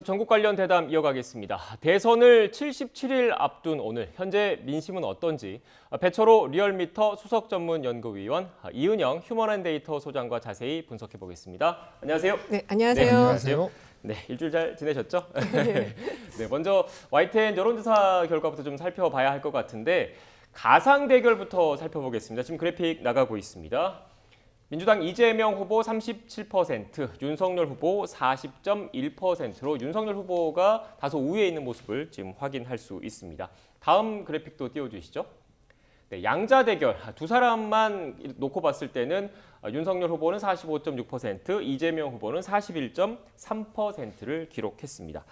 전국 관련 대담 이어가겠습니다. 대선을 77일 앞둔 오늘 현재 민심은 어떤지 배철호 리얼미터 수석 전문 연구위원 이은영 휴먼앤데이터 소장과 자세히 분석해 보겠습니다. 안녕하세요. 네, 안녕하세요. 네, 안녕하세요. 네, 일주일 잘 지내셨죠? 네, 먼저 YTN 여론조사 결과부터 좀 살펴봐야 할 것 같은데 가상 대결부터 살펴보겠습니다. 지금 그래픽 나가고 있습니다. 민주당 이재명 후보 37%, 윤석열 후보 40.1%로 윤석열 후보가 다소 우위에 있는 모습을 지금 확인할 수 있습니다. 다음 그래픽도 띄워주시죠. 네, 양자 대결 두 사람만 놓고 봤을 때는 윤석열 후보는 45.6%, 이재명 후보는 41.3%를 기록했습니다.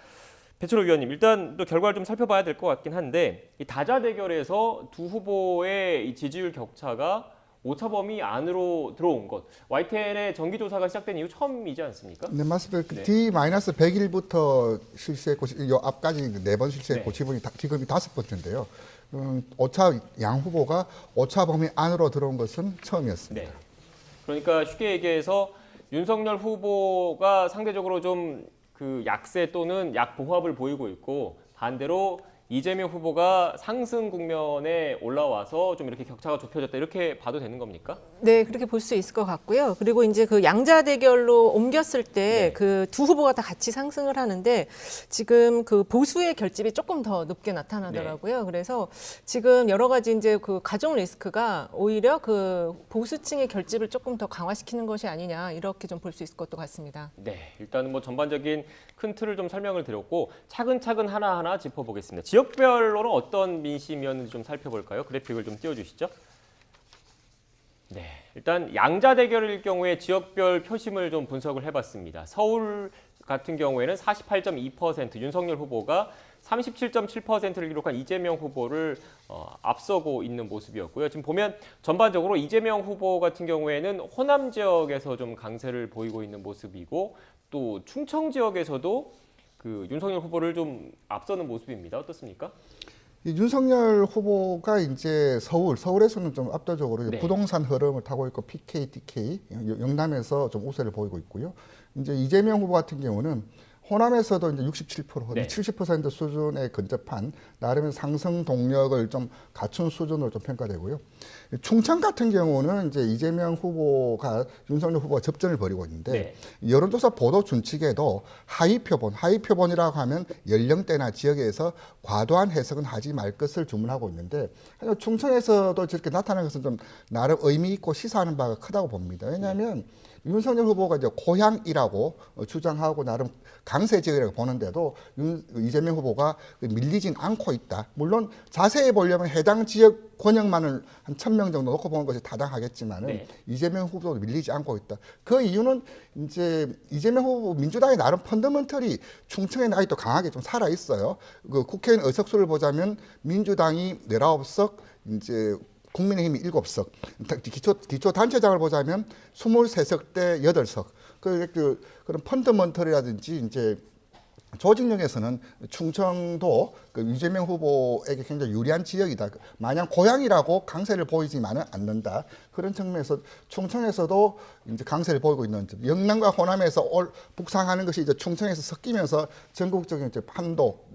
배철호 위원님, 일단 또 결과를 좀 살펴봐야 될 것 같긴 한데 이 다자 대결에서 두 후보의 이 지지율 격차가 오차 범위 안으로 들어온 것. YTN의 정기조사가 시작된 이후 처음이지 않습니까? 네, 맞습니다. 네. D-100일부터 실시했고, 요 앞까지 4번 실시했고, 네. 지금이 5번째인데요. 양 후보가 오차 범위 안으로 들어온 것은 처음이었습니다. 네. 그러니까 쉽게 얘기해서 윤석열 후보가 상대적으로 좀 그 약세 또는 약보합을 보이고 있고 반대로 이재명 후보가 상승 국면에 올라와서 좀 이렇게 격차가 좁혀졌다 이렇게 봐도 되는 겁니까? 네, 그렇게 볼 수 있을 것 같고요. 그리고 이제 그 양자 대결로 옮겼을 때 네. 그 두 후보가 다 같이 상승을 하는데 지금 그 보수의 결집이 조금 더 높게 나타나더라고요. 그래서 지금 여러 가지 이제 그 가중 리스크가 오히려 그 보수층의 결집을 조금 더 강화시키는 것이 아니냐 이렇게 좀 볼 수 있을 것도 같습니다. 네, 일단은 뭐 전반적인 큰 틀을 좀 설명을 드렸고 차근차근 하나하나 짚어보겠습니다. 지역별로는 어떤 민심이었는지 좀 살펴볼까요? 그래픽을 좀 띄워주시죠. 네, 일단 양자 대결일 경우에 지역별 표심을 좀 분석을 해봤습니다. 서울 같은 경우에는 48.2%, 윤석열 후보가 37.7%를 기록한 이재명 후보를 앞서고 있는 모습이었고요. 지금 보면 전반적으로 이재명 후보 같은 경우에는 호남 지역에서 좀 강세를 보이고 있는 모습이고 또 충청 지역에서도 그 윤석열 후보를 좀 앞서는 모습입니다. 어떻습니까? 이 윤석열 후보가 이제 서울에서는 좀 압도적으로 네. 부동산 흐름을 타고 있고 PK, DK, 영남에서 좀 우세를 보이고 있고요. 이제 이재명 후보 같은 경우는 호남에서도 이제 67%, 네. 70% 수준에 근접한 나름의 상승 동력을 좀 갖춘 수준으로 좀 평가되고요. 충청 같은 경우는 이제 이재명 후보가 윤석열 후보가 접전을 벌이고 있는데 네. 여론조사 보도 준칙에도 하위 표본이라고 하면 연령대나 지역에서 과도한 해석은 하지 말 것을 주문하고 있는데 충청에서도 저렇게 나타나는 것은 좀 나름 의미 있고 시사하는 바가 크다고 봅니다. 왜냐하면 윤석열 후보가 이제 고향이라고 주장하고 나름 강세 지역이라고 보는데도 이재명 후보가 밀리진 않고 있다. 물론 자세히 보려면 해당 지역 권역만을 한 1,000명 정도 놓고 보는 것이 타당하겠지만은 네. 이재명 후보도 밀리지 않고 있다. 그 이유는 이제 이재명 후보 민주당의 나름 펀더먼털이 충청에 아직도 강하게 좀 살아 있어요. 그 국회의원 의석수를 보자면 민주당이 19석, 이제 국민의힘이 7석, 기초 단체장을 보자면 23석 대 8석. 그런 펀더먼털이라든지 이제 조직력에서는 충청도 그 이재명 후보에게 굉장히 유리한 지역이다. 마냥 고향이라고 강세를 보이지만은 않는다. 그런 측면에서 충청에서도 이제 강세를 보이고 있는 영남과 호남에서 북상하는 것이 이제 충청에서 섞이면서 전국적인 이제 판도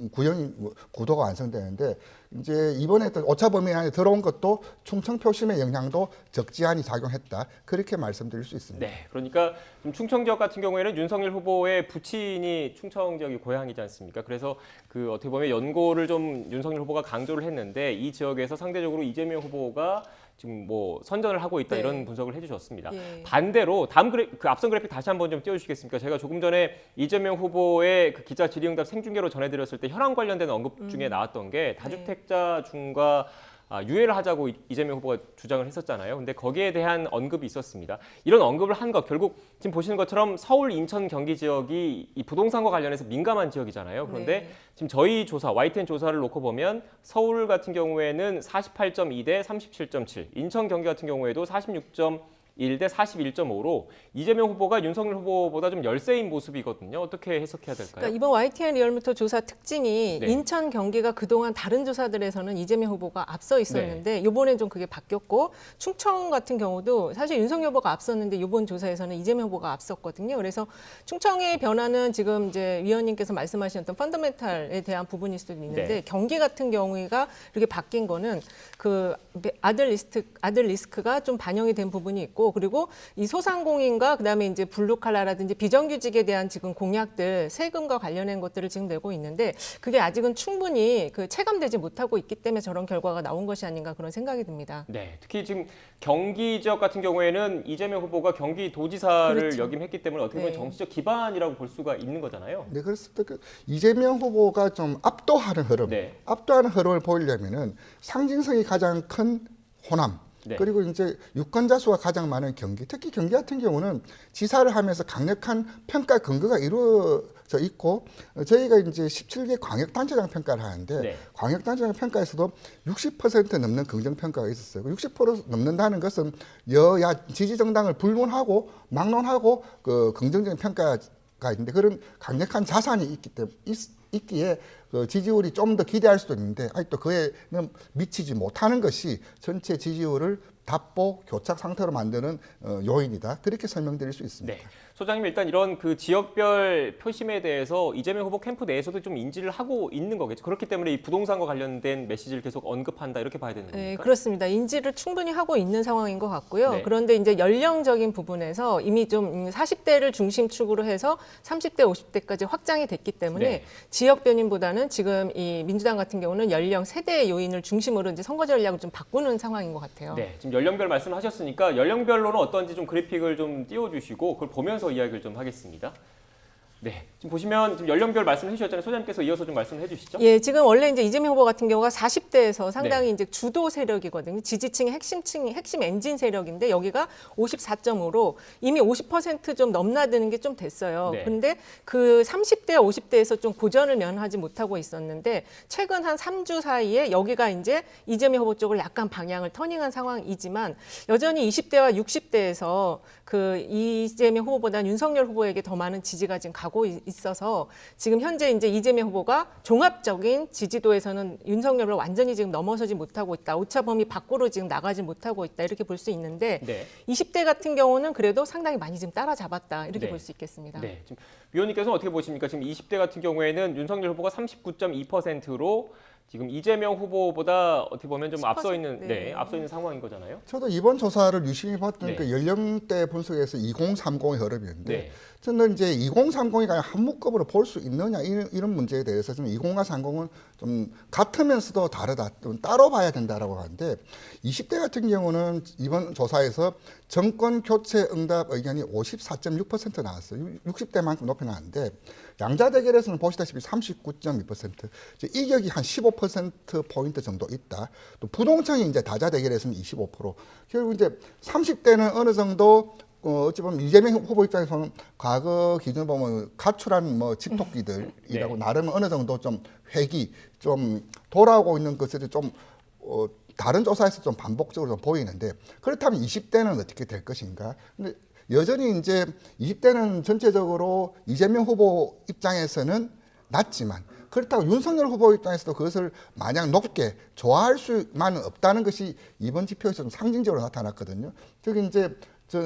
구도가 완성되는데 이제 이번에 오차 범위 안에 들어온 것도 충청 표심의 영향도 적지 않이 작용했다. 그렇게 말씀드릴 수 있습니다. 네, 그러니까 좀 충청 지역 같은 경우에는 윤석열 후보의 부친이 충청 지역이 고향이지 않습니까? 그래서 그 어떻게 보면 연고를 좀 윤석열 후보가 강조를 했는데 이 지역에서 상대적으로 이재명 후보가 지금 뭐 선전을 하고 있다 네. 이런 분석을 해주셨습니다. 예. 반대로 그 앞선 그래픽 다시 한번 좀 띄워주시겠습니까? 제가 조금 전에 이재명 후보의 그 기자 질의응답 생중계로 전해드렸을 때 현황 관련된 언급 중에 나왔던 게 다주택자 중과 유예를 하자고 이재명 후보가 주장을 했었잖아요. 근데 거기에 대한 언급이 있었습니다. 이런 언급을 한 것 결국 지금 보시는 것처럼 서울, 인천, 경기 지역이 이 부동산과 관련해서 민감한 지역이잖아요. 그런데 네. 지금 저희 조사, YTN 조사를 놓고 보면 서울 같은 경우에는 48.2 대 37.7, 인천, 경기 같은 경우에도 46.1 41대 41.5로 이재명 후보가 윤석열 후보보다 좀 열세인 모습이거든요. 어떻게 해석해야 될까요? 그러니까 이번 YTN 리얼미터 조사 특징이 네. 인천, 경기가 그동안 다른 조사들에서는 이재명 후보가 앞서 있었는데 이번엔 좀 그게 바뀌었고 충청 같은 경우도 사실 윤석열 후보가 앞섰는데 이번 조사에서는 이재명 후보가 앞섰거든요. 그래서 충청의 변화는 지금 이제 위원님께서 말씀하신 어떤 펀더멘탈에 대한 부분일 수도 있는데 네. 경기 같은 경우가 이렇게 바뀐 거는 그 아들 리스크가 좀 반영이 된 부분이 있고 그리고 이 소상공인과 그다음에 이제 블루칼라라든지 비정규직에 대한 지금 공약들 세금과 관련된 것들을 지금 내고 있는데 그게 아직은 충분히 그 체감되지 못하고 있기 때문에 저런 결과가 나온 것이 아닌가 그런 생각이 듭니다. 네, 특히 지금 경기 지역 같은 경우에는 이재명 후보가 경기도지사를 그렇죠. 역임했기 때문에 어떻게 보면 네. 정치적 기반이라고 볼 수가 있는 거잖아요. 네, 그렇습니다. 그 이재명 후보가 좀 압도하는 흐름, 네. 압도하는 흐름을 보이려면은 상징성이 가장 큰 호남, 네. 그리고 이제 유권자 수가 가장 많은 경기, 특히 경기 같은 경우는 지사를 하면서 강력한 평가 근거가 이루어져 있고 저희가 이제 17개 광역단체장 평가를 하는데 네. 광역단체장 평가에서도 60% 넘는 긍정 평가가 있었어요. 60% 넘는다는 것은 여야 지지 정당을 불문하고 막론하고 그 긍정적인 평가가 있는데 그런 강력한 자산이 있기 때문에 있기에 그 지지율이 좀 더 기대할 수도 있는데 아직도 그에는 미치지 못하는 것이 전체 지지율을 답보 교착 상태로 만드는 요인이다. 그렇게 설명드릴 수 있습니다. 네. 소장님 일단 이런 그 지역별 표심에 대해서 이재명 후보 캠프 내에서도 좀 인지를 하고 있는 거겠죠. 그렇기 때문에 이 부동산과 관련된 메시지를 계속 언급한다 이렇게 봐야 되는 겁니까? 네, 그렇습니다. 인지를 충분히 하고 있는 상황인 것 같고요. 네. 그런데 이제 연령적인 부분에서 이미 좀 40대를 중심축으로 해서 30대, 50대까지 확장이 됐기 때문에 네. 지역 변인보다는 지금 이 민주당 같은 경우는 연령 세대 요인을 중심으로 이제 선거 전략을 좀 바꾸는 상황인 것 같아요. 네, 지금 연령별 말씀하셨으니까 연령별로는 어떤지 좀 그래픽을 좀 띄워주시고 그걸 보면서 이야기를 좀 하겠습니다. 네, 지금 보시면 지금 연령별 말씀해 주셨잖아요. 소장님께서 이어서 좀 말씀해 주시죠. 예, 지금 원래 이제 이재명 후보 같은 경우가 40대에서 상당히 이제 주도 세력이거든요. 지지층의 핵심 엔진 세력인데 여기가 54.5로 이미 50% 좀 넘나드는 게 좀 됐어요. 네. 근데 그 30대, 50대에서 좀 고전을 면하지 못하고 있었는데 최근 한 3주 사이에 여기가 이제 이재명 후보 쪽으로 약간 방향을 터닝한 상황이지만 여전히 20대와 60대에서 그 이재명 후보보다는 윤석열 후보에게 더 많은 지지가 지금 가고 있어서 지금 현재 이제 이재명 후보가 종합적인 지지도에서는 윤석열을 완전히 지금 넘어서지 못하고 있다. 오차 범위 밖으로 지금 나가지 못하고 있다. 이렇게 볼 수 있는데 네. 20대 같은 경우는 그래도 상당히 많이 지금 따라잡았다. 이렇게 네. 볼 수 있겠습니다. 네, 지금 위원님께서는 어떻게 보십니까? 지금 20대 같은 경우에는 윤석열 후보가 39.2%로 지금 이재명 후보보다 어떻게 보면 좀 앞서 있는, 10%? 네, 앞서 있는 상황인 거잖아요. 저도 이번 조사를 유심히 봤던 네. 그 연령대 분석에서 2030의 흐름이었는데 네. 저는 이제 2030이 그냥 한 묶음으로 볼 수 있느냐 이런 문제에 대해서 좀 20과 30은 좀 같으면서도 다르다, 좀 따로 봐야 된다라고 하는데 20대 같은 경우는 이번 조사에서 정권 교체 응답 의견이 54.6% 나왔어요. 60대만큼 높이 나왔는데 양자 대결에서는 보시다시피 39.2%, 이격이 한 15%포인트 정도 있다. 또 부동층이 이제 다자 대결에서는 25%. 결국 이제 30대는 어느 정도 어찌 보면 이재명 후보 입장에서는 과거 기준으로 보면 가출한 뭐 집토끼들이라고 네. 나름 어느 정도 좀 회기, 좀 돌아오고 있는 것들이 좀 다른 조사에서 좀 반복적으로 좀 보이는데 그렇다면 20대는 어떻게 될 것인가? 근데 여전히 이제 20대는 전체적으로 이재명 후보 입장에서는 낮지만 그렇다고 윤석열 후보 입장에서도 그것을 마냥 높게 좋아할 수만은 없다는 것이 이번 지표에서 좀 상징적으로 나타났거든요. 즉 이제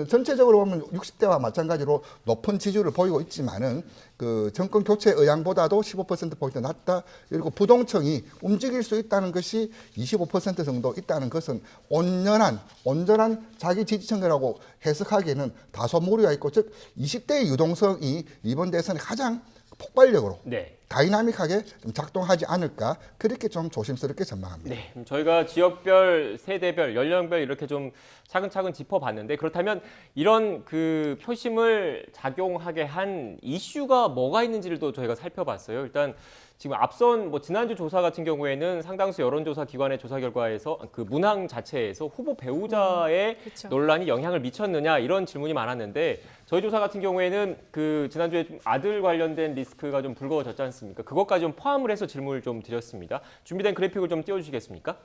전체적으로 보면 60대와 마찬가지로 높은 지지율을 보이고 있지만은 그 정권 교체 의향보다도 15%포인트 낮다. 그리고 부동층이 움직일 수 있다는 것이 25% 정도 있다는 것은 온전한 자기 지지층이라고 해석하기에는 다소 무리가 있고, 즉 20대의 유동성이 이번 대선에 가장 폭발력으로 네. 다이나믹하게 좀 작동하지 않을까, 그렇게 좀 조심스럽게 전망합니다. 네, 저희가 지역별, 세대별, 연령별 이렇게 좀 차근차근 짚어봤는데 그렇다면 이런 그 표심을 작용하게 한 이슈가 뭐가 있는지를 또 저희가 살펴봤어요. 일단 지금 앞선 뭐 지난주 조사 같은 경우에는 상당수 여론조사 기관의 조사 결과에서 그 문항 자체에서 후보 배우자의 그렇죠. 논란이 영향을 미쳤느냐 이런 질문이 많았는데 저희 조사 같은 경우에는 그 지난주에 좀 아들 관련된 리스크가 좀 불거졌지 않습니까? 그것까지 좀 포함을 해서 질문을 좀 드렸습니다. 준비된 그래픽을 좀 띄워주시겠습니까?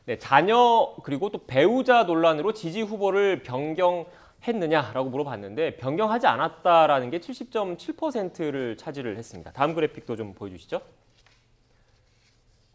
네, 자녀 그리고 또 배우자 논란으로 지지 후보를 변경했느냐라고 물어봤는데 변경하지 않았다라는 게 70.7%를 차지를 했습니다. 다음 그래픽도 좀 보여주시죠.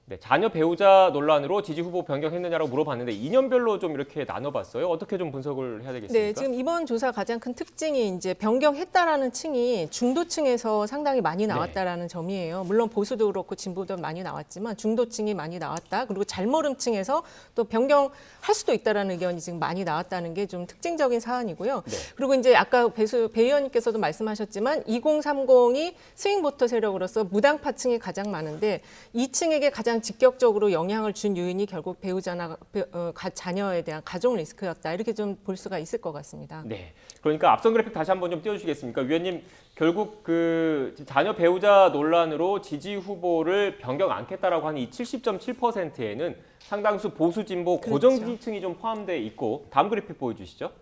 네, 자녀 배우자 논란으로 지지 후보 변경했느냐라고 물어봤는데 2년별로 좀 이렇게 나눠봤어요. 어떻게 좀 분석을 해야 되겠습니까? 네, 지금 이번 조사 가장 큰 특징이 이제 변경했다라는 층이 중도층에서 상당히 많이 나왔다라는 점이에요. 물론 보수도 그렇고 진보도 많이 나왔지만 중도층이 많이 나왔다. 그리고 잘모름층에서 또 변경할 수도 있다라는 의견이 지금 많이 나왔다는 게 좀 특징적인 사안이고요. 네. 그리고 이제 아까 배 의원님께서도 말씀하셨지만 2030이 스윙보터 세력으로서 무당파층이 가장 많은데 이 층에게 가장 직접적으로 영향을 준 요인이 결국 배우자나 자녀에 대한 가족 리스크였다. 이렇게 좀 볼 수가 있을 것 같습니다. 네. 그러니까 앞선 그래픽 다시 한번 좀 띄워주시겠습니까? 위원님, 결국 그 자녀 배우자 논란으로 지지 후보를 변경 않겠다라고 하는 이 70.7%에는 상당수 보수 진보 고정 지지층이 좀 포함되어 있고 다음 그래픽 보여주시죠.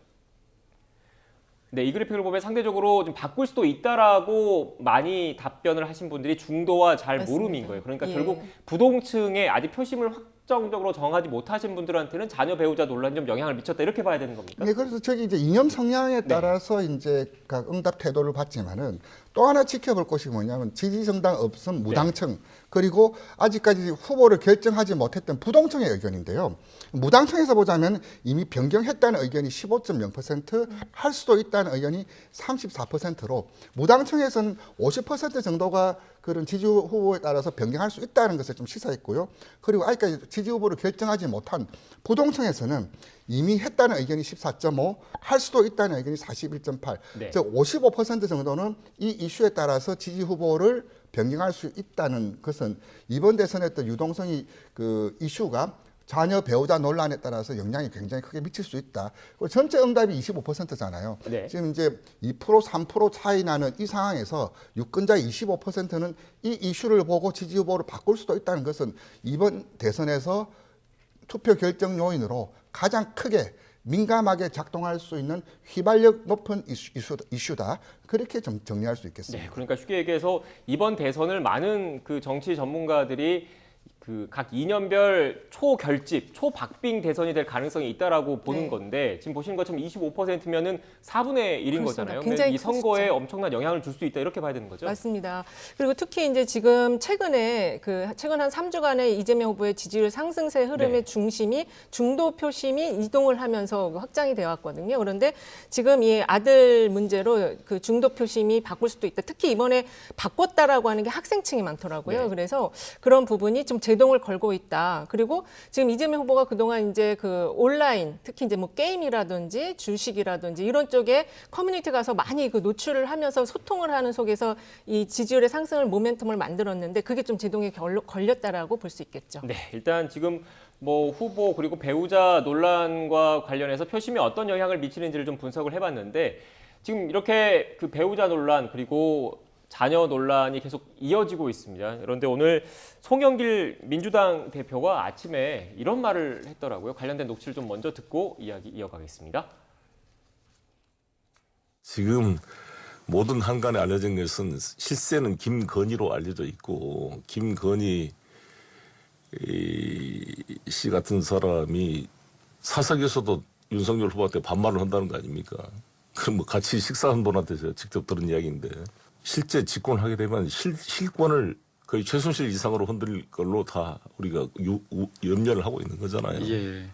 네, 이 그래픽을 보면 상대적으로 좀 바꿀 수도 있다라고 많이 답변을 하신 분들이 중도와 잘 맞습니다. 모름인 거예요. 그러니까 예. 결국 부동층에 아직 표심을 확정적으로 정하지 못하신 분들한테는 자녀 배우자 논란이 좀 영향을 미쳤다 이렇게 봐야 되는 겁니까? 네, 그래서 저기 이제 이념 성향에 따라서 이제 각 응답 태도를 봤지만은 또 하나 지켜볼 것이 뭐냐면 지지 정당 없음 무당층 그리고 아직까지 후보를 결정하지 못했던 부동층의 의견인데요. 무당층에서 보자면 이미 변경했다는 의견이 15.0%, 할 수도 있다는 의견이 34%로 무당층에서는 50% 정도가 그런 지지 후보에 따라서 변경할 수 있다는 것을 좀 시사했고요. 그리고 아직까지 지지 후보를 결정하지 못한 부동층에서는 이미 했다는 의견이 14.5, 할 수도 있다는 의견이 41.8, 네. 즉 55% 정도는 이 이슈에 따라서 지지 후보를 변경할 수 있다는 것은 이번 대선의 또 유동성이 그 이슈가 자녀 배우자 논란에 따라서 영향이 굉장히 크게 미칠 수 있다. 그리고 전체 응답이 25%잖아요. 네. 지금 이제 2%, 3% 차이 나는 이 상황에서 유권자 25%는 이 이슈를 보고 지지 후보를 바꿀 수도 있다는 것은 이번 대선에서 투표 결정 요인으로 가장 크게 민감하게 작동할 수 있는 휘발력 높은 이슈다. 그렇게 좀 정리할 수 있겠습니다. 네, 그러니까 쉽게 얘기해서 이번 대선을 많은 그 정치 전문가들이 그 각 2년별 초결집, 초박빙 대선이 될 가능성이 있다라고 보는 네. 건데 지금 보시는 것처럼 25%면은 4분의 1인 그렇습니다. 거잖아요. 굉장히 이 큰 선거에 숫자. 엄청난 영향을 줄 수 있다 이렇게 봐야 되는 거죠. 맞습니다. 그리고 특히 이제 지금 최근에 최근 한 3주간의 이재명 후보의 지지율 상승세 흐름의 네. 중심이 중도 표심이 이동을 하면서 확장이 되어 왔거든요. 그런데 지금 이 아들 문제로 그 중도 표심이 바꿀 수도 있다. 특히 이번에 바꿨다라고 하는 게 학생층이 많더라고요. 네. 그래서 그런 부분이 좀 제동을 걸고 있다. 그리고 지금 이재명 후보가 그동안 이제 그 온라인 특히 이제 뭐 게임이라든지 주식이라든지 이런 쪽에 커뮤니티 가서 많이 그 노출을 하면서 소통을 하는 속에서 이 지지율의 상승을 모멘텀을 만들었는데 그게 좀 제동에 걸렸다라고 볼 수 있겠죠. 네, 일단 지금 뭐 후보 그리고 배우자 논란과 관련해서 표심이 어떤 영향을 미치는지를 좀 분석을 해봤는데 지금 이렇게 그 배우자 논란 그리고 자녀 논란이 계속 이어지고 있습니다. 그런데 오늘 송영길 민주당 대표가 아침에 이런 말을 했더라고요. 관련된 녹취를 좀 먼저 듣고 이야기 이어가겠습니다. 지금 모든 한간에 알려진 것은 실세는 김건희로 알려져 있고 김건희 씨 같은 사람이 사석에서도 윤석열 후보한테 반말을 한다는 거 아닙니까? 그럼 뭐 같이 식사한 분한테 제가 직접 들은 이야기인데 실제 집권하게 되면 실권을 거의 최순실 이상으로 흔들 걸로 다 우리가 염려를 하고 있는 거잖아요. 예.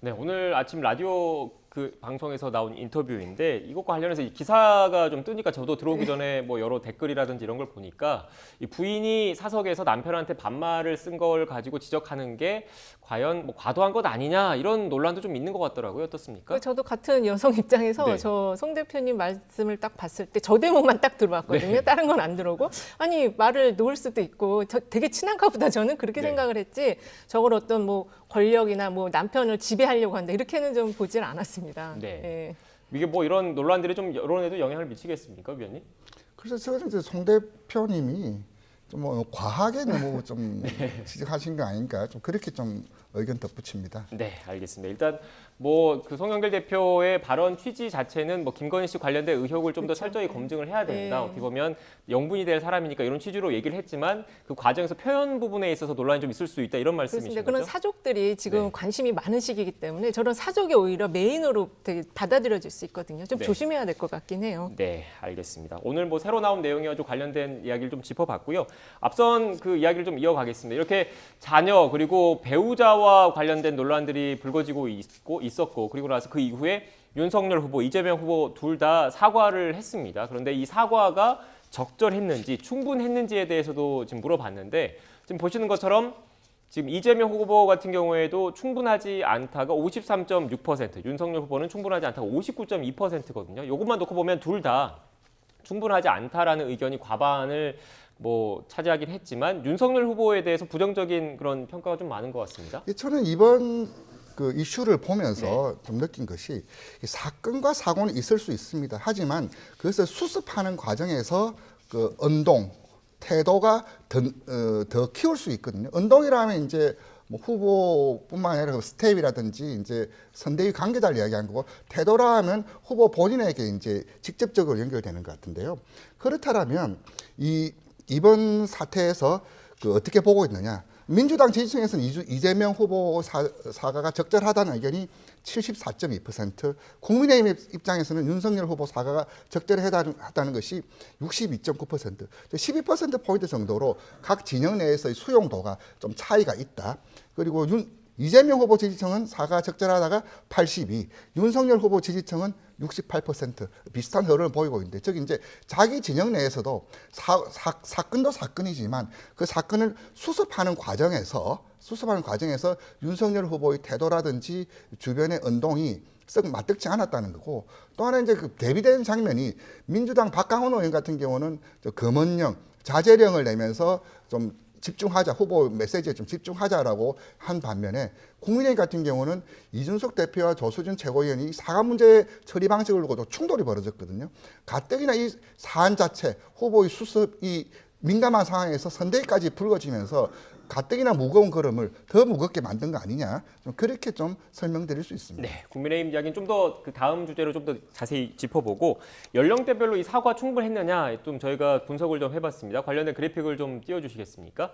네, 오늘 아침 라디오 그 방송에서 나온 인터뷰인데 이것과 관련해서 이 기사가 좀 뜨니까 저도 들어오기 전에 뭐 여러 댓글이라든지 이런 걸 보니까 이 부인이 사석에서 남편한테 반말을 쓴 걸 가지고 지적하는 게 과연 뭐 과도한 것 아니냐 이런 논란도 좀 있는 것 같더라고요. 어떻습니까? 저도 같은 여성 입장에서 네. 저 송 대표님 말씀을 딱 봤을 때 저 대목만 딱 들어봤거든요. 네. 다른 건 안 들어오고 아니 말을 놓을 수도 있고 되게 친한가 보다 저는 그렇게 네. 생각을 했지 저걸 어떤 뭐 권력이나 뭐 남편을 지배하려고 한다 이렇게는 좀 보질 않았습니다. 네. 예. 이게 뭐 이런 논란들이 좀 여론에도 영향을 미치겠습니까, 위원님? 그래서 저는 이제 송 대표님이 좀 뭐 과하게 너무 좀 지적하신 거 아닌가 좀 그렇게 좀 의견 덧붙입니다. 네, 알겠습니다. 일단 뭐 그 송영길 대표의 발언 취지 자체는 뭐 김건희 씨 관련된 의혹을 좀 더 철저히 검증을 해야 된다. 네. 어떻게 보면 영분이 될 사람이니까 이런 취지로 얘기를 했지만 그 과정에서 표현 부분에 있어서 논란이 좀 있을 수 있다 이런 말씀이신 그렇습니다. 거죠? 그런 사족들이 지금 네. 관심이 많으시기 때문에 저런 사족이 오히려 메인으로 되게 받아들여질 수 있거든요. 좀 네. 조심해야 될 것 같긴 해요. 네, 알겠습니다. 오늘 뭐 새로 나온 내용이와 좀 관련된 이야기를 좀 짚어봤고요. 앞선 그 이야기를 좀 이어가겠습니다. 이렇게 자녀 그리고 배우자와 관련된 논란들이 불거지고 있었고 그리고 나서 그 이후에 윤석열 후보, 이재명 후보 둘 다 사과를 했습니다. 그런데 이 사과가 적절했는지 충분했는지에 대해서도 지금 물어봤는데 지금 보시는 것처럼 지금 이재명 후보 같은 경우에도 충분하지 않다가 53.6%, 윤석열 후보는 충분하지 않다가 59.2%거든요. 이것만 놓고 보면 둘 다 충분하지 않다라는 의견이 과반을 뭐 차지하긴 했지만 윤석열 후보에 대해서 부정적인 그런 평가가 좀 많은 것 같습니다. 저는 이번 그 이슈를 보면서 좀 느낀 것이 이 사건과 사고는 있을 수 있습니다. 하지만 그것을 수습하는 과정에서 그 언동, 태도가 더 키울 수 있거든요. 언동이라면 이제 뭐 후보뿐만 아니라 그 스텝이라든지 이제 선대위 관계자를 이야기한 거고 태도라 하면 후보 본인에게 이제 직접적으로 연결되는 것 같은데요. 그렇다면 이번 사태에서 그 어떻게 보고 있느냐? 민주당 지지층에서는 이재명 후보 사과가 적절하다는 의견이 74.2%, 국민의힘 입장에서는 윤석열 후보 사과가 적절하다는 것이 62.9%, 12%포인트 정도로 각 진영 내에서의 수용도가 좀 차이가 있다. 그리고 이재명 후보 지지층은 사과가 적절하다가 82, 윤석열 후보 지지층은 68% 비슷한 흐름을 보이고 있는데, 즉 이제 자기 진영 내에서도 사건도 사건이지만 그 사건을 수습하는 과정에서 윤석열 후보의 태도라든지 주변의 언동이 썩 맞득지 않았다는 거고, 또 하나 이제 그 대비되는 장면이 민주당 박강원 의원 같은 경우는 검언령, 자제령을 내면서 좀 집중하자, 후보 메시지에 좀 집중하자라고 한 반면에 국민의힘 같은 경우는 이준석 대표와 조수진 최고위원이 사과 문제 처리 방식을 두고도 충돌이 벌어졌거든요. 가뜩이나 이 사안 자체, 후보의 수습이 민감한 상황에서 선대위까지 불거지면서 가뜩이나 무거운 걸음을 더 무겁게 만든 거 아니냐, 좀 그렇게 좀 설명드릴 수 있습니다. 네, 국민의힘 이야기는 좀 더 그 다음 주제로 좀 더 자세히 짚어보고 연령대별로 이 사과 충분했느냐 좀 저희가 분석을 좀 해봤습니다. 관련된 그래픽을 좀 띄워주시겠습니까?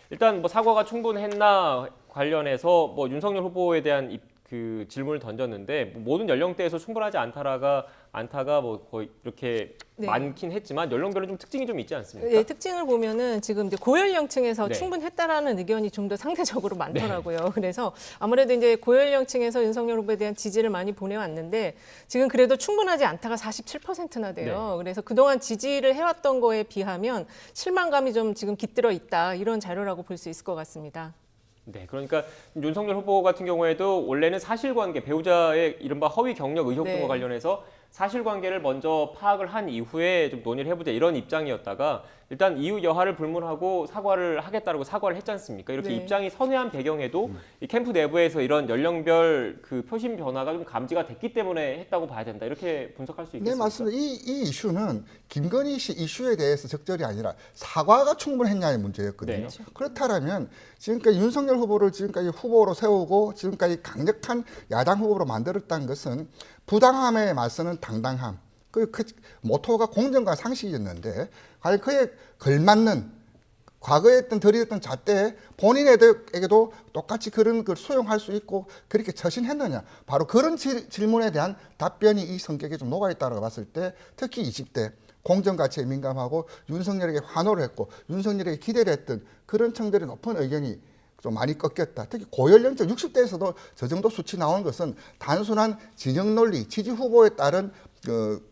일단 뭐 사과가 충분했나 관련해서 뭐 윤석열 후보에 대한 그 질문을 던졌는데 모든 연령대에서 충분하지 않다가 뭐 거의 이렇게 네. 많긴 했지만 연령별로 좀 특징이 좀 있지 않습니까? 네, 특징을 보면은 지금 이제 고연령층에서 네. 충분했다라는 의견이 좀 더 상대적으로 많더라고요. 그래서 아무래도 이제 고연령층에서 윤석열 후보에 대한 지지를 많이 보내왔는데 지금 그래도 충분하지 않다가 47%나 돼요. 그래서 그동안 지지를 해왔던 거에 비하면 실망감이 좀 지금 깃들어 있다, 이런 자료라고 볼 수 있을 것 같습니다. 네, 그러니까 윤석열 후보 같은 경우에도 원래는 사실관계, 배우자의 이른바 허위 경력 의혹 등과 네. 관련해서 사실관계를 먼저 파악을 한 이후에 좀 논의를 해보자 이런 입장이었다가 일단 이유 여하를 불문하고 사과를 하겠다라고 사과를 했지 않습니까? 이렇게 네. 입장이 선회한 배경에도 이 캠프 내부에서 이런 연령별 그 표심 변화가 좀 감지가 됐기 때문에 했다고 봐야 된다. 이렇게 분석할 수 있겠습니까? 네, 맞습니다. 이 이슈는 김건희 씨 이슈에 대해서 적절이 아니라 사과가 충분했냐의 문제였거든요. 네. 그렇다면 지금까지 윤석열 후보를 지금까지 후보로 세우고 지금까지 강력한 야당 후보로 만들었다는 것은 부당함에 맞서는 당당함, 그 모토가 공정과 상식이었는데 과연 그에 걸맞는 과거에 했던 들이댔던 잣대에 본인에게도 똑같이 그런 걸 수용할 수 있고 그렇게 처신했느냐, 바로 그런 질문에 대한 답변이 이 성격에 좀 녹아있다고 봤을 때 특히 20대 공정가치에 민감하고 윤석열에게 환호를 했고 윤석열에게 기대를 했던 그런 층들의 높은 의견이 좀 많이 꺾였다. 특히 고연령층 60대에서도 저 정도 수치 나오는 것은 단순한 진영 논리, 지지 후보에 따른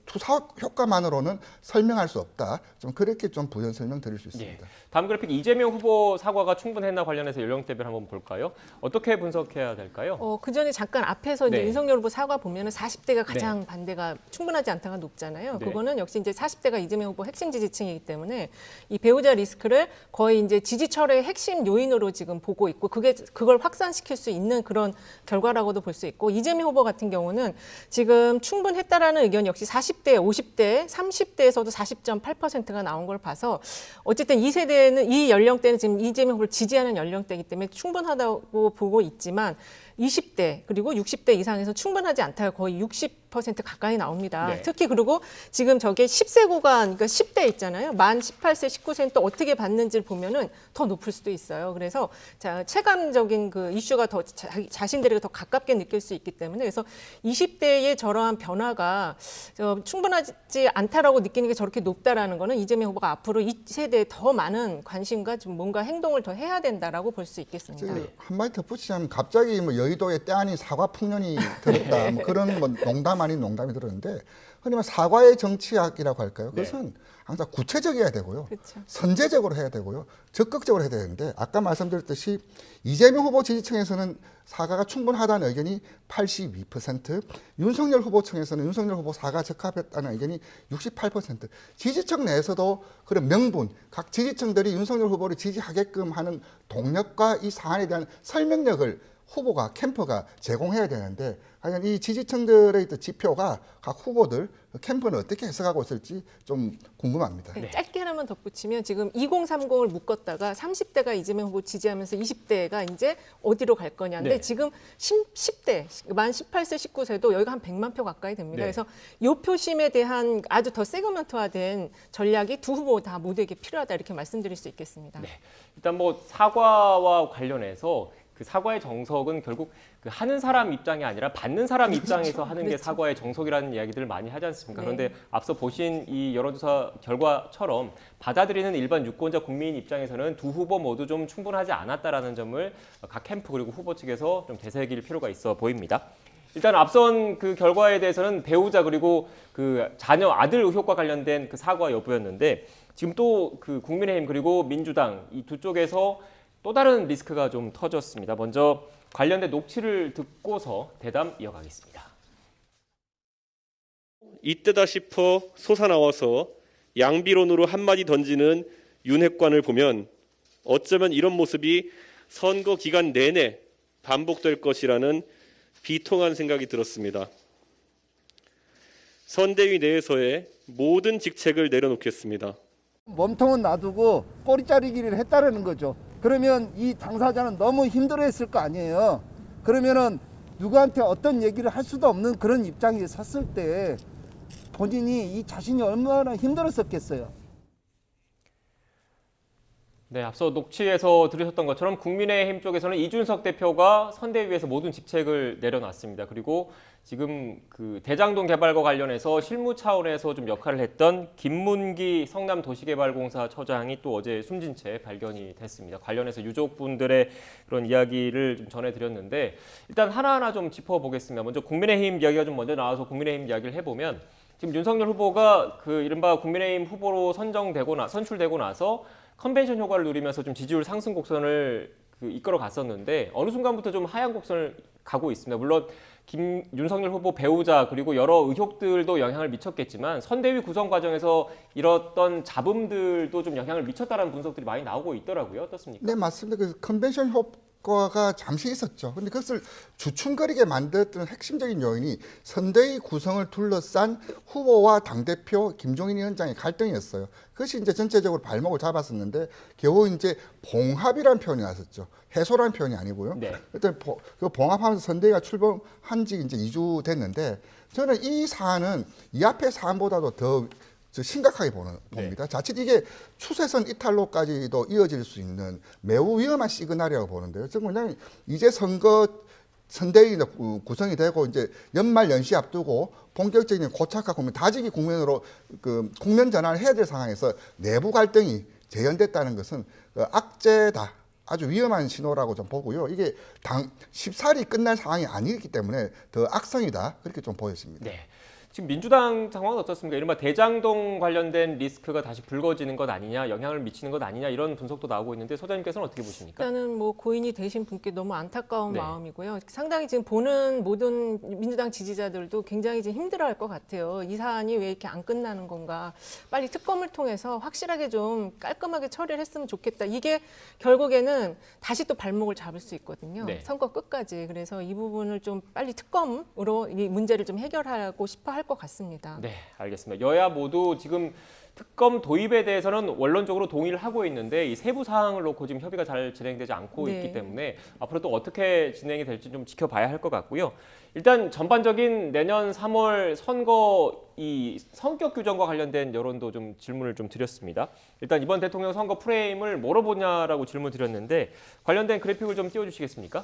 투사 효과만으로는 설명할 수 없다. 좀 그렇게 좀 부연 설명드릴 수 있습니다. 예. 다음 그래픽 이재명 후보 사과가 충분했나 관련해서 연령대별 한번 볼까요? 어떻게 분석해야 될까요? 그 전에 잠깐 앞에서 이제 네. 윤석열 후보 사과 보면은 40대가 가장 반대가 충분하지 않다가 높잖아요. 네. 그거는 역시 이제 40대가 이재명 후보 핵심 지지층이기 때문에 이 배우자 리스크를 거의 이제 지지 철회의 핵심 요인으로 지금 보고 있고 그걸 확산시킬 수 있는 그런 결과라고도 볼 수 있고, 이재명 후보 같은 경우는 지금 충분했다라는 의견 역시 40% 40대, 50대, 30대에서도 40.8%가 나온 걸 봐서 어쨌든 이 세대는 이 연령대는 지금 이재명 후보를 지지하는 연령대이기 때문에 충분하다고 보고 있지만 20대 그리고 60대 이상에서 충분하지 않다가 거의 60% 가까이 나옵니다. 네. 특히 그리고 지금 저게 10세 구간, 그러니까 10대 있잖아요. 만 18세, 19세는 또 어떻게 받는지를 보면은 더 높을 수도 있어요. 그래서 자, 체감적인 그 이슈가 더 자신들에게 더 가깝게 느낄 수 있기 때문에 그래서 20대의 저러한 변화가 충분하지 않다라고 느끼는 게 저렇게 높다라는 거는 이재명 후보가 앞으로 이 세대에 더 많은 관심과 좀 뭔가 행동을 더 해야 된다라고 볼 수 있겠습니다. 한마디 덧붙이자면 갑자기 뭐 여의도에 때 아닌 사과 풍년이 들었다. 뭐 그런 뭐 농담 아닌 농담이 들었는데 흔히 말 사과의 정치학이라고 할까요? 그것은 항상 구체적이어야 되고요. 그렇죠. 선제적으로 해야 되고요. 적극적으로 해야 되는데 아까 말씀드렸듯이 이재명 후보 지지층에서는 사과가 충분하다는 의견이 82%, 윤석열 후보 층에서는 윤석열 후보 사과 적합했다는 의견이 68%. 지지층 내에서도 그런 명분, 각 지지층들이 윤석열 후보를 지지하게끔 하는 동력과 이 사안에 대한 설명력을 후보가 캠프가 제공해야 되는데 과연 이 지지층들의 지표가 각 후보들 캠프는 어떻게 해석하고 있을지 좀 궁금합니다. 네. 짧게 하나만 덧붙이면 지금 2030을 묶었다가 30대가 이재명 후보 지지하면서 20대가 이제 어디로 갈 거냐인데 네. 지금 10대 만 18세 19세도 여기가 한 100만 표 가까이 됩니다. 네. 그래서 이 표심에 대한 아주 더 세그먼트화된 전략이 두 후보 다 모두에게 필요하다 이렇게 말씀드릴 수 있겠습니다. 네. 일단 뭐 사과와 관련해서 그 사과의 정석은 결국 그 하는 사람 입장이 아니라 받는 사람 입장에서 하는 게 그렇죠. 사과의 정석이라는 이야기들을 많이 하지 않습니까? 네. 그런데 앞서 보신 이 여론조사 결과처럼 받아들이는 일반 유권자 국민 입장에서는 두 후보 모두 좀 충분하지 않았다라는 점을 각 캠프 그리고 후보 측에서 좀 되새길 필요가 있어 보입니다. 일단 앞선 그 결과에 대해서는 배우자 그리고 그 자녀 아들 의혹과 관련된 그 사과 여부였는데 지금 또 그 국민의힘 그리고 민주당 이 두 쪽에서 또 다른 리스크가 좀 터졌습니다. 먼저 관련된 녹취를 듣고서 대담 이어가겠습니다. 이때다 싶어 솟아나와서 양비론으로 한마디 던지는 윤핵관을 보면 어쩌면 이런 모습이 선거 기간 내내 반복될 것이라는 비통한 생각이 들었습니다. 선대위 내에서의 모든 직책을 내려놓겠습니다. 몸통은 놔두고 꼬리 자르기를 했다라는 거죠. 그러면 이 당사자는 너무 힘들어했을 거 아니에요. 그러면은 누구한테 어떤 얘기를 할 수도 없는 그런 입장에 섰을 때 본인이 이 자신이 얼마나 힘들었었겠어요. 네, 앞서 녹취에서 들으셨던 것처럼 국민의힘 쪽에서는 이준석 대표가 선대위에서 모든 직책을 내려놨습니다. 그리고 지금 그 대장동 개발과 관련해서 실무 차원에서 좀 역할을 했던 김문기 성남도시개발공사 처장이 또 어제 숨진 채 발견이 됐습니다. 관련해서 유족분들의 그런 이야기를 좀 전해드렸는데 일단 하나하나 좀 짚어보겠습니다. 먼저 국민의힘 이야기가 좀 먼저 나와서 국민의힘 이야기를 해보면 지금 윤석열 후보가 그 이른바 국민의힘 후보로 선출되고 나서 컨벤션 효과를 누리면서 좀 지지율 상승 곡선을 이끌어 갔었는데 어느 순간부터 좀 하향 곡선을 가고 있습니다. 물론 윤석열 후보 배우자 그리고 여러 의혹들도 영향을 미쳤겠지만 선대위 구성 과정에서 이뤘던 잡음들도 좀 영향을 미쳤다는 분석들이 많이 나오고 있더라고요. 어떻습니까? 네, 맞습니다. 그 컨벤션 효과가 잠시 있었죠. 근데 그것을 주춤거리게 만들었던 핵심적인 요인이 선대위 구성을 둘러싼 후보와 당대표 김종인 위원장의 갈등이었어요. 그것이 이제 전체적으로 발목을 잡았었는데 겨우 이제 봉합이라는 표현이 나왔었죠. 해소라는 표현이 아니고요. 네. 그때 그 봉합하면서 선대위가 출범한 지 이제 2주 됐는데 저는 이 사안은 이 앞의 사안보다도 더 심각하게 봅니다. 자칫 이게 추세선 이탈로까지도 이어질 수 있는 매우 위험한 시그널이라고 보는데요. 즉 뭐냐면 이제 선대위 구성이 되고 이제 연말 연시 앞두고 본격적인 고착화 국면, 다지기 국면으로 그 국면 전환을 해야 될 상황에서 내부 갈등이 재현됐다는 것은 악재다. 아주 위험한 신호라고 좀 보고요. 이게 쉽사리 끝날 상황이 아니기 때문에 더 악성이다. 그렇게 좀 보였습니다. 네. 지금 민주당 상황은 어떻습니까? 이른바 대장동 관련된 리스크가 다시 불거지는 것 아니냐, 영향을 미치는 것 아니냐 이런 분석도 나오고 있는데 소장님께서는 어떻게 보십니까? 일단은 뭐 고인이 되신 분께 너무 안타까운 네. 마음이고요. 상당히 지금 보는 모든 민주당 지지자들도 굉장히 지금 힘들어할 것 같아요. 이 사안이 왜 이렇게 안 끝나는 건가? 빨리 특검을 통해서 확실하게 좀 깔끔하게 처리를 했으면 좋겠다. 이게 결국에는 다시 또 발목을 잡을 수 있거든요. 네. 선거 끝까지. 그래서 이 부분을 좀 빨리 특검으로 이 문제를 좀 해결하고 싶어 할 할 것 같습니다. 네, 알겠습니다. 여야 모두 지금 특검 도입에 대해서는 원론적으로 동의를 하고 있는데 이 세부 사항을 놓고 지금 협의가 잘 진행되지 않고 네. 있기 때문에 앞으로 또 어떻게 진행이 될지 좀 지켜봐야 할 것 같고요. 일단 전반적인 내년 3월 선거 이 성격 규정과 관련된 여론도 좀 질문을 좀 드렸습니다. 일단 이번 대통령 선거 프레임을 뭐로 보냐라고 질문 드렸는데 관련된 그래픽을 좀 띄워주시겠습니까?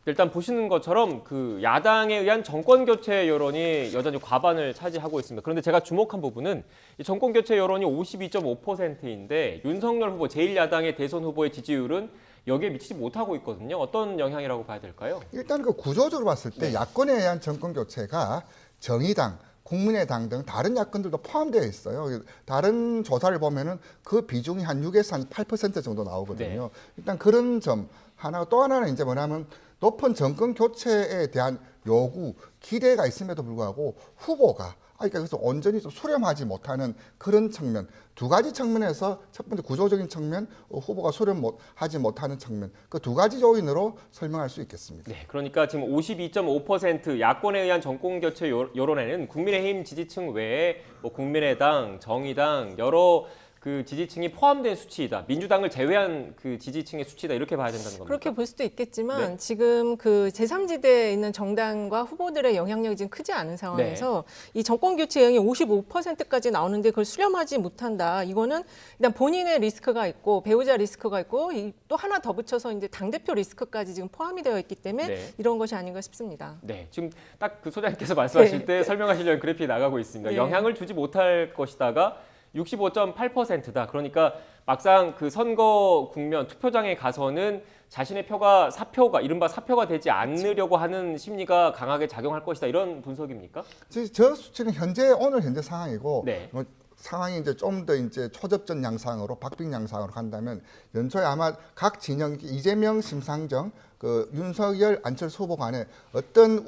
일단 보시는 것처럼 그 야당에 의한 정권 교체 여론이 여전히 과반을 차지하고 있습니다. 그런데 제가 주목한 부분은 이 정권 교체 여론이 52.5%인데 윤석열 후보 제1야당의 대선 후보의 지지율은 여기에 미치지 못하고 있거든요. 어떤 영향이라고 봐야 될까요? 일단 그 구조적으로 봤을 때 야권에 의한 정권 교체가 정의당, 국민의당 등 다른 야권들도 포함되어 있어요. 다른 조사를 보면은 그 비중이 한 6에서 한 8% 정도 나오거든요. 일단 그런 점 하나, 또 하나는 이제 뭐냐면 높은 정권 교체에 대한 요구, 기대가 있음에도 불구하고 후보가 그러니까 그래서 온전히 좀 수렴하지 못하는 그런 측면, 두 가지 측면에서 첫 번째 구조적인 측면, 후보가 수렴하지 못하는 측면, 그 두 가지 요인으로 설명할 수 있겠습니다. 네, 그러니까 지금 52.5% 야권에 의한 정권 교체 여론에는 국민의힘 지지층 외에 뭐 국민의당, 정의당 여러 그 지지층이 포함된 수치이다. 민주당을 제외한 그 지지층의 수치다. 이렇게 봐야 된다는 겁니다. 그렇게 볼 수도 있겠지만 네. 지금 그 제3지대에 있는 정당과 후보들의 영향력이 지금 크지 않은 상황에서 이 정권 교체 여론이 55%까지 나오는데 그걸 수렴하지 못한다. 이거는 일단 본인의 리스크가 있고 배우자 리스크가 있고 또 하나 더 붙여서 이제 당대표 리스크까지 지금 포함이 되어 있기 때문에 네. 이런 것이 아닌가 싶습니다. 네, 지금 딱 그 소장님께서 말씀하실 네. 때 설명하시려는 그래픽이 나가고 있습니다. 네. 영향을 주지 못할 것이다가 65.8%다. 그러니까 막상 그 선거 국면 투표장에 가서는 자신의 표가 사표가 이른바 사표가 되지 않으려고 하는 심리가 강하게 작용할 것이다. 이런 분석입니까? 저 수치는 오늘 현재 상황이고 네. 뭐 상황이 이제 좀 더 이제 초접전 양상으로 박빙 양상으로 간다면 연초에 아마 각 진영 이재명, 심상정, 그 윤석열, 안철수 후보 간에 어떤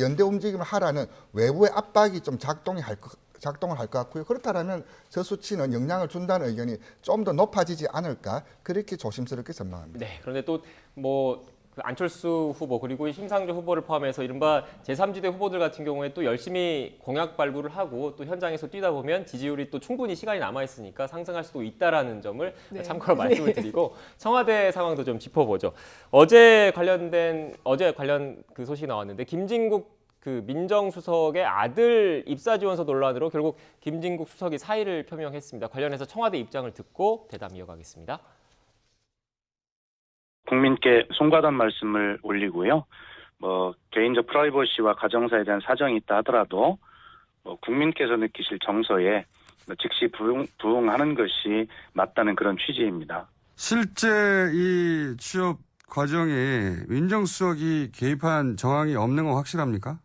연대 움직임을 하라는 외부의 압박이 좀 작동을 할 것 같고요. 그렇다면 저 수치는 영향을 준다는 의견이 좀 더 높아지지 않을까 그렇게 조심스럽게 전망합니다. 네. 그런데 또 뭐 그 안철수 후보 그리고 심상정 후보를 포함해서 이른바 제3지대 후보들 같은 경우에 또 열심히 공약 발부를 하고 또 현장에서 뛰다 보면 지지율이 또 충분히 시간이 남아 있으니까 상승할 수도 있다라는 점을 네. 참고로 말씀을 드리고 청와대 상황도 좀 짚어보죠. 어제 관련 그 소식이 나왔는데 김진국 그 민정수석의 아들 입사 지원서 논란으로 결국 김진국 수석이 사의를 표명했습니다. 관련해서 청와대 입장을 듣고 대담 이어가겠습니다. 국민께 송구하다는 말씀을 올리고요. 개인적 프라이버시와 가정사에 대한 사정이 있다 하더라도 국민께서 느끼실 정서에 즉시 부응하는 것이 맞다는 그런 취지입니다. 실제 이 취업 과정에 민정수석이 개입한 정황이 없는 건 확실합니까?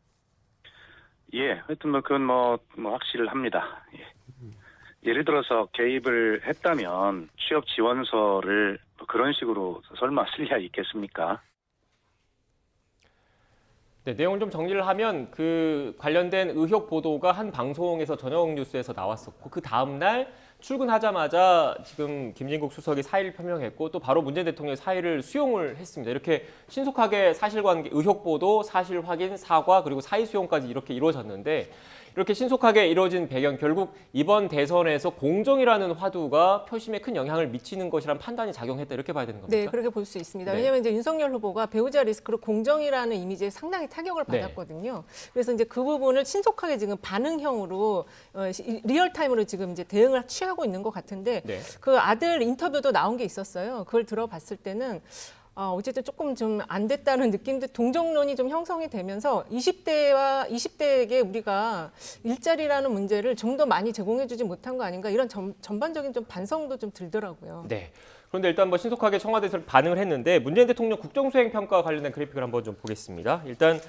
예, 하여튼 그건 확실합니다. 예. 예를 들어서 개입을 했다면 취업 지원서를 그런 식으로 설마 쓸 리가 있겠습니까? 네, 내용을 좀 정리를 하면 그 관련된 의혹 보도가 한 방송에서 저녁 뉴스에서 나왔었고 그 다음 날 출근하자마자 지금 김진국 수석이 사의를 표명했고 또 바로 문재인 대통령이 사의를 수용을 했습니다. 이렇게 신속하게 사실관계, 의혹 보도, 사실 확인, 사과 그리고 사의 수용까지 이렇게 이루어졌는데 이렇게 신속하게 이루어진 배경 결국 이번 대선에서 공정이라는 화두가 표심에 큰 영향을 미치는 것이란 판단이 작용했다 이렇게 봐야 되는 겁니까? 네, 그렇게 볼 수 있습니다. 네. 왜냐하면 이제 윤석열 후보가 배우자 리스크로 공정이라는 이미지에 상당히 타격을 네. 받았거든요. 그래서 이제 그 부분을 신속하게 지금 반응형으로 리얼타임으로 지금 이제 대응을 취하고 있는 것 같은데 네. 그 아들 인터뷰도 나온 게 있었어요. 그걸 들어봤을 때는 어쨌든 조금 좀 안 됐다는 느낌도 동정론이 좀 형성이 되면서 20대에게 우리가 일자리라는 문제를 좀 더 많이 제공해주지 못한 거 아닌가 이런 전반적인 좀 반성도 좀 들더라고요. 네. 그런데 일단 신속하게 청와대에서 반응을 했는데 문재인 대통령 국정수행평가와 관련된 그래픽을 한번 좀 보겠습니다. 일단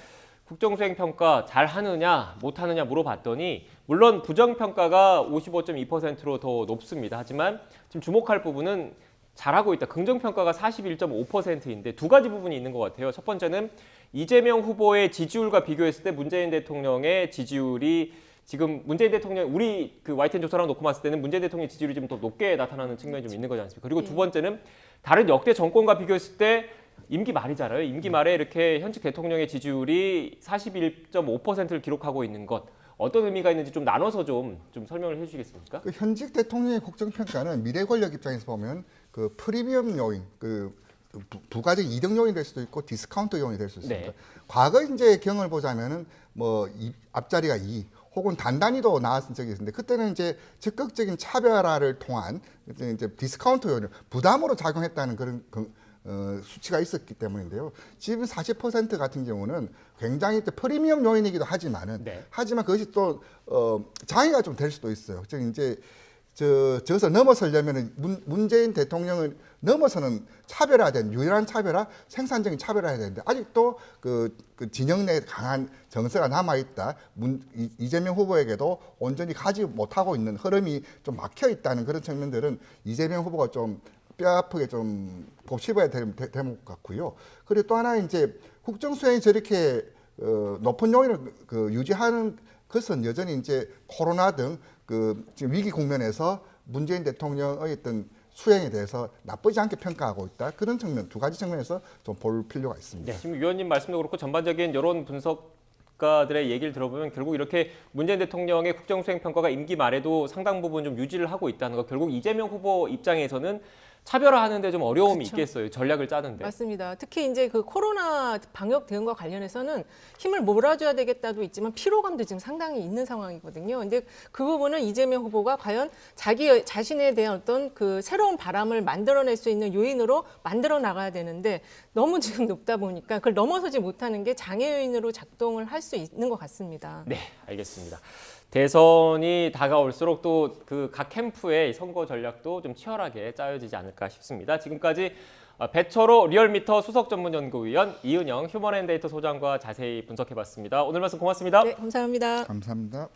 국정수행평가 잘하느냐 못하느냐 물어봤더니 물론 부정평가가 55.2%로 더 높습니다. 하지만 지금 주목할 부분은 잘하고 있다. 긍정평가가 41.5%인데 두 가지 부분이 있는 것 같아요. 첫 번째는 이재명 후보의 지지율과 비교했을 때 문재인 대통령의 지지율이 지금 문재인 대통령 우리 그 YTN 조사랑 놓고 봤을 때는 문재인 대통령의 지지율이 좀 더 높게 나타나는 측면이 좀 있는 거지 않습니까? 그리고 두 번째는 다른 역대 정권과 비교했을 때 임기 말이잖아요. 임기 말에 이렇게 현직 대통령의 지지율이 41.5%를 기록하고 있는 것 어떤 의미가 있는지 좀 나눠서 좀 설명을 해주시겠습니까? 그 현직 대통령의 국정평가는 미래 권력 입장에서 보면 그 프리미엄 요인, 부가적 이득 요인이 될 수도 있고 디스카운트 요인이 될 수 있습니다. 네. 과거 이제 경험을 보자면은 뭐 앞자리가 2 혹은 단단히도 나왔던 적이 있는데 그때는 이제 적극적인 차별화를 통한 이제 디스카운트 요인을 부담으로 작용했다는 그런 수치가 있었기 때문인데요. 지금 40% 같은 경우는 굉장히 프리미엄 요인이기도 하지만은 네. 하지만 그것이 또 장애가 좀 될 수도 있어요. 즉 이제 저서 넘어서려면은 문재인 대통령을 넘어서는 차별화된 유일한 차별화, 생산적인 차별화해야 되는데 아직도 그 진영 내 강한 정서가 남아 있다. 이재명 후보에게도 온전히 가지 못하고 있는 흐름이 좀 막혀 있다는 그런 측면들은 이재명 후보가 좀 뼈아프게 좀 곱씹어야 될 대목 같고요. 그리고 또 하나 이제 국정 수행이 저렇게 높은 요인을 유지하는 것은 여전히 이제 코로나 등 지금 위기 국면에서 문재인 대통령의 어떤 수행에 대해서 나쁘지 않게 평가하고 있다. 그런 측면, 두 가지 측면에서 좀 볼 필요가 있습니다. 네, 지금 위원님 말씀도 그렇고 전반적인 여론 분석가들의 얘기를 들어보면 결국 이렇게 문재인 대통령의 국정수행 평가가 임기 말에도 상당 부분 좀 유지를 하고 있다는 거 결국 이재명 후보 입장에서는 차별화하는데 좀 어려움이 그렇죠. 있겠어요. 전략을 짜는데. 맞습니다. 특히 이제 그 코로나 방역 대응과 관련해서는 힘을 몰아줘야 되겠다도 있지만 피로감도 지금 상당히 있는 상황이거든요. 근데 그 부분은 이재명 후보가 과연 자기 자신에 대한 어떤 그 새로운 바람을 만들어낼 수 있는 요인으로 만들어 나가야 되는데 너무 지금 높다 보니까 그걸 넘어서지 못하는 게 장애 요인으로 작동을 할 수 있는 것 같습니다. 네, 알겠습니다. 대선이 다가올수록 또 그 각 캠프의 선거 전략도 좀 치열하게 짜여지지 않을까 싶습니다. 지금까지 배철호 리얼미터 수석전문연구위원 이은영 휴먼앤데이터 소장과 자세히 분석해봤습니다. 오늘 말씀 고맙습니다. 네, 감사합니다. 감사합니다.